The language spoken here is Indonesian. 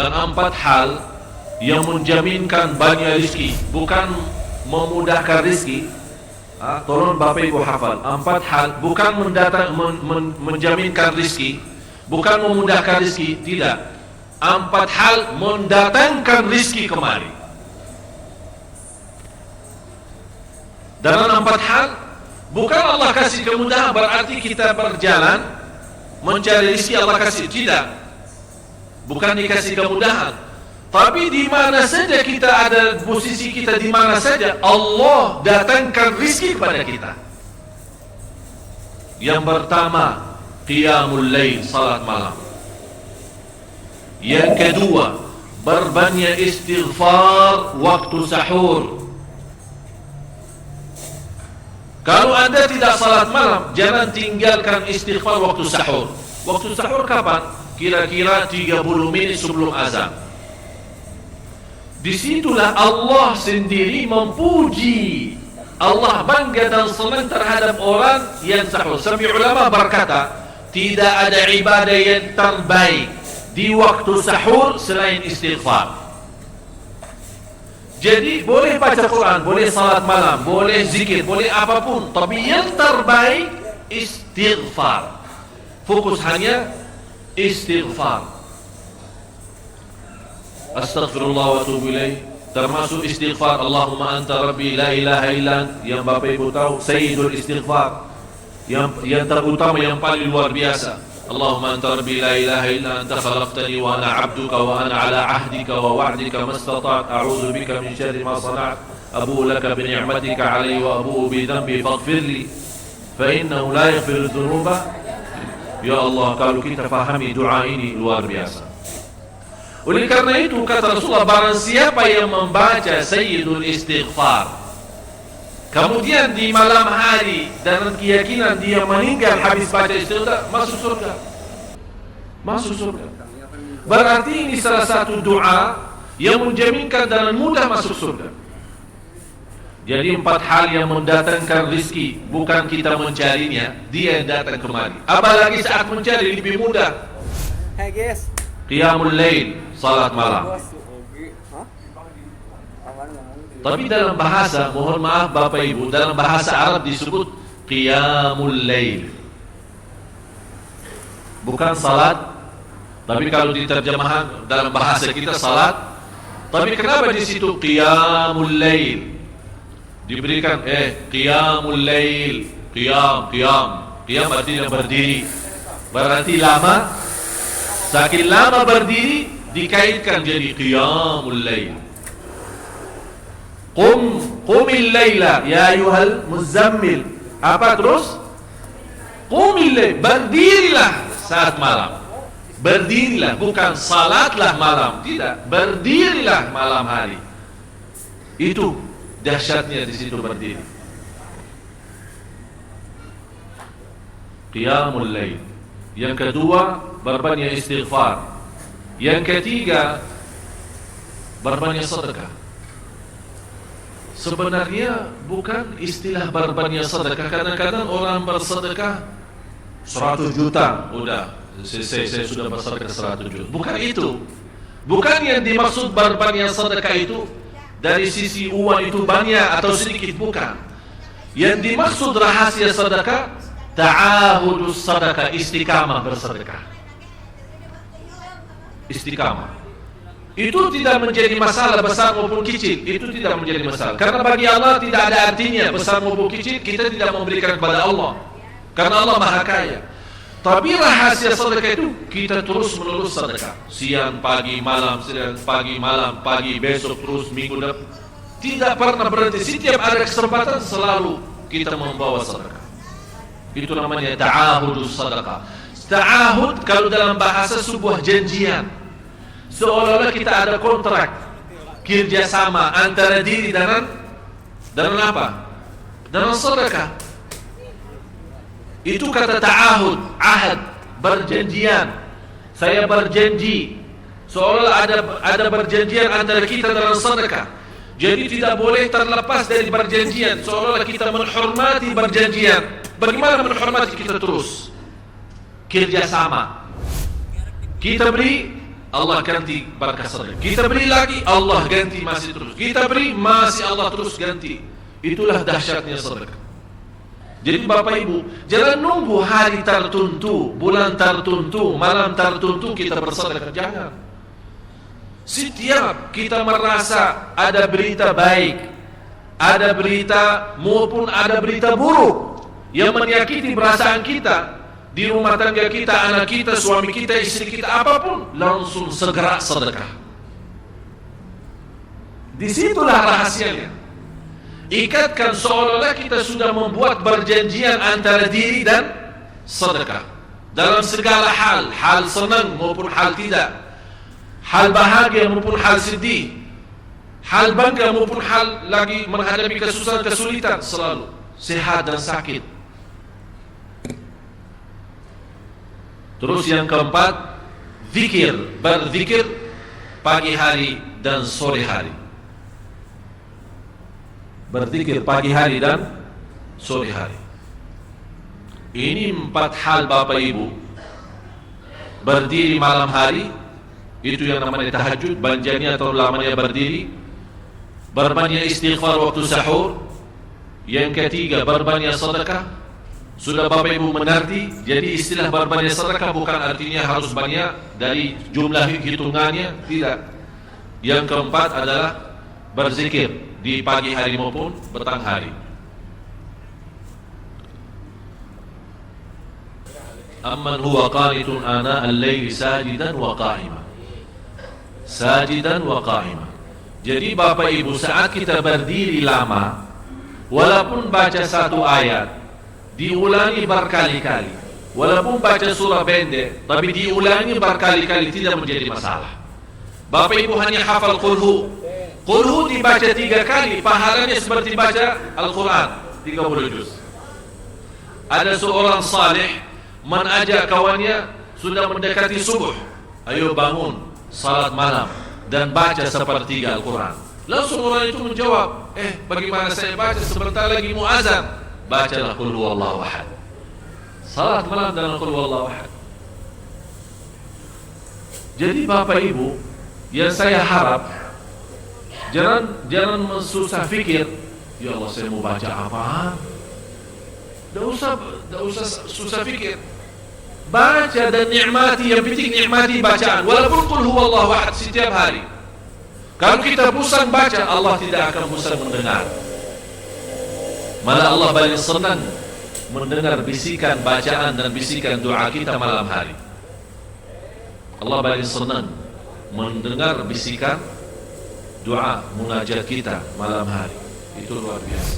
dan 4 hal yang menjaminkan banyak rezeki, bukan memudahkan rezeki. Tolong Bapak Ibu hafal, 4 hal bukan menjaminkan rezeki, bukan memudahkan rezeki, tidak. 4 hal mendatangkan rezeki kemari. Dalam 4 hal, bukan Allah kasih kemudahan berarti kita berjalan mencari rezeki Allah kasih, tidak. Bukan dikasih kemudahan, tapi di mana saja kita ada, posisi kita di mana saja, Allah datangkan rezeki kepada kita. Yang pertama, qiyamul lail, salat malam. Yang kedua, berbanyak istighfar waktu sahur. Kalau Anda tidak salat malam, jangan tinggalkan istighfar waktu sahur. Waktu sahur kapan? Kira-kira 30 menit sebelum azan. Disitulah Allah sendiri memuji, Allah bangga dan senang terhadap orang yang sahur. Sampai ulama berkata, tidak ada ibadah yang terbaik di waktu sahur selain istighfar. Jadi boleh baca Quran, boleh salat malam, boleh zikir, boleh apapun, tapi yang terbaik istighfar. Fokus hanya istighfar. Astaghfirullah wa atubu ilaih, termasuk istighfar Allahumma anta rabbi la ilaha illa ant, yang Bapak Ibu tahu sayyidul istighfar, yang terutama, yang paling luar biasa. Allahumma anta rabbi la ilaha illa anta khalaqtani wa ana 'abduka wa ana 'ala 'ahdika wa wa'dika mastata'tu a'udzu bika min syarri ma sana'tu abu'u laka bi ni'matika 'alayya wa abu'u bi dhanbi faghfir li fa innahu la yaghfiru dzunuba. Ya Allah, kalau kita fahami doa ini luar biasa. Oleh karena itu kata Rasulullah, barang siapa yang membaca sayyidul istighfar, kemudian di malam hari dan keyakinan dia meninggal habis baca istighfar, masuk surga. Masuk surga. Berarti ini salah satu doa yang menjaminkan dan mudah masuk surga. Jadi 4 hal yang mendatangkan rezeki, bukan kita mencarinya, dia yang datang kemari. Apalagi saat mencari lebih mudah. Hai guys. Qiyamul lail, salat malam. Tapi dalam bahasa, mohon maaf Bapak Ibu, dalam bahasa Arab disebut qiyamul lail, bukan salat. Tapi kalau diterjemahkan dalam bahasa kita salat. Tapi kenapa di situ qiyamul lail? Diberikan qiyamul lail, qiyam artinya berdiri. Berarti lama. Saking lama berdiri dikaitkan jadi qiyamul lail. Qumil laila ya ayyuhal muzammil. Apa terus? Qumil lail, berdirilah saat malam. Berdirilah, bukan salatlah malam, tidak. Berdirilah malam hari. Itu dahsyatnya di situ berdiri. Qiyamul lail. Yang kedua, berbanyak istighfar. Yang ketiga, berbanyak sedekah. Sebenarnya bukan istilah berbanyak sedekah. Kadang-kadang orang bersedekah 100 juta, udah saya sudah bersedekah 100 juta. Bukan itu. Bukan yang dimaksud berbanyak sedekah itu dari sisi uang itu banyak atau sedikit, bukan. Yang dimaksud rahasia sedekah, ta'ahudus sedekah, istiqamah bersedekah. Istiqamah itu tidak menjadi masalah besar maupun kecil, itu tidak menjadi masalah. Karena bagi Allah tidak ada artinya besar maupun kecil, kita tidak memberikan kepada Allah, karena Allah Maha Kaya. Tapi rahasia sedekah itu kita terus menerus sedekah, siang, pagi, malam, siang, pagi, malam, pagi, besok, terus minggu depan, tidak pernah berhenti. Setiap ada kesempatan selalu kita membawa sedekah. Itu namanya ta'ahudus sedekah. Ta'ahud kalau dalam bahasa sebuah janjian, seolah-olah kita ada kontrak kerjasama antara diri dan apa? Dengan sedekah. Itu kata ta'ahud, ahad, berjanjian. Saya berjanji, seolah ada perjanjian antara kita dalam sedekah. Jadi tidak boleh terlepas dari perjanjian, seolah-olah kita menghormati perjanjian. Bagaimana menghormati? Kita terus kerjasama. Kita beri Allah ganti berkah sedekah. Kita beri lagi, Allah ganti masih terus. Kita beri, masih Allah terus ganti. Itulah dahsyatnya sedekah. Jadi Bapak Ibu, jangan nunggu hari tertentu, bulan tertentu, malam tertentu kita bersedekah. Jangan. Setiap kita merasa ada berita baik, ada berita maupun ada berita buruk yang menyakiti perasaan kita di rumah tangga kita, anak kita, suami kita, istri kita, apapun, langsung segera sedekah. Disitulah rahasianya. Ikatkan seolah-olah kita sudah membuat perjanjian antara diri dan sedekah dalam segala hal, hal senang maupun hal tidak, hal bahagia maupun hal sedih, hal bangga maupun hal lagi menghadapi kesusahan, kesulitan, selalu sehat dan sakit. Terus yang keempat, zikir, berzikir pagi hari dan sore hari. Berzikir pagi hari dan sore hari. Ini 4 hal Bapak Ibu. Berdiri malam hari, itu yang namanya tahajud, banjanya atau lamanya berdiri. Berbanyak istighfar waktu sahur. Yang ketiga, berbanyak sedekah. Sudah Bapak Ibu mengerti. Jadi istilah berbanyak sedekah bukan artinya harus banyak dari jumlah hitungannya, tidak. Yang keempat adalah berzikir di pagi hari maupun petang hari. Amman huwa qanitun ana al-laili sajidan wa qa'ima. Sajidan wa qa'ima. Jadi Bapak Ibu, saat kita berdiri lama, walaupun baca satu ayat, diulangi berkali-kali. Walaupun baca surah pendek, tapi diulangi berkali-kali, tidak menjadi masalah. Bapak Ibu hanya hafal qulhu. Qulhu dibaca 3 kali, pahalanya seperti baca Al-Quran 30 juz. Ada seorang saleh mengajak kawannya, sudah mendekati subuh, ayo bangun salat malam dan baca sepertiga Al-Quran. Langsung orang itu menjawab, bagaimana saya baca, sebentar lagi mau azan. Bacalah Qul huwallahu ahad. Salat malam dan Qul huwallahu ahad. Jadi Bapak Ibu, yang saya harap, Jangan susah fikir, ya Allah saya mau baca apa? Tidak usah susah fikir. Baca dan nikmati, yang penting nikmati bacaan. Walaupun Qul huwallahu ahad setiap hari. Kalau kita bosan baca, Allah tidak akan bosan mendengar. Malah Allah paling senang mendengar bisikan bacaan dan bisikan doa kita malam hari. Allah paling senang mendengar bisikan doa munajat kita malam hari. Itu luar biasa.